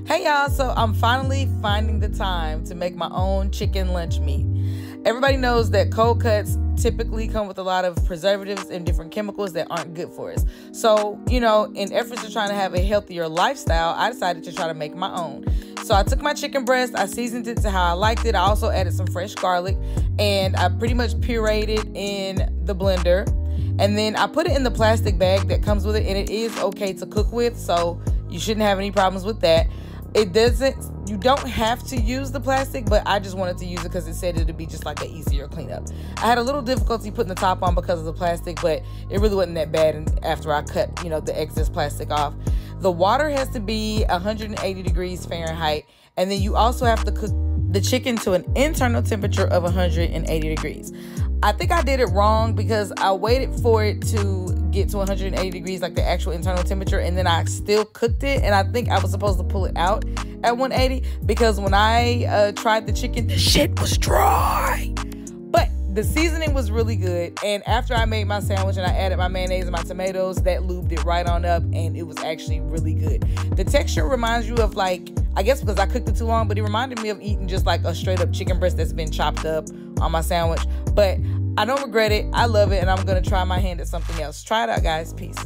Hey y'all, so I'm finally finding the time to make my own chicken lunch meat. Everybody knows that cold cuts typically come with a lot of preservatives and different chemicals that aren't good for us. So, in efforts to trying to have a healthier lifestyle, I decided to try to make my own. So I took my chicken breast, I seasoned it to how I liked it. I also added some fresh garlic and I pretty much pureed it in the blender. And then I put it in the plastic bag that comes with it, and it is okay to cook with, so you shouldn't have any problems with that. You don't have to use the plastic, but I just wanted to use it because it said it'd be just like an easier cleanup. I had a little difficulty putting the top on because of the plastic, but it really wasn't that bad after I cut, the excess plastic off. The water has to be 180 degrees Fahrenheit, and then you also have to cook the chicken to an internal temperature of 180 degrees. I think I did it wrong because I waited for it to get to 180 degrees, like the actual internal temperature, and then I still cooked it, and I think I was supposed to pull it out at 180 because when I tried the chicken, the shit was dry. But the seasoning was really good, and after I made my sandwich and I added my mayonnaise and my tomatoes, that lubed it right on up, and it was actually really good. The texture reminds you of, like, I guess because I cooked it too long, but it reminded me of eating just like a straight up chicken breast that's been chopped up on my sandwich. But I don't regret it. I love it, and I'm going to try my hand at something else. Try it out, guys. Peace.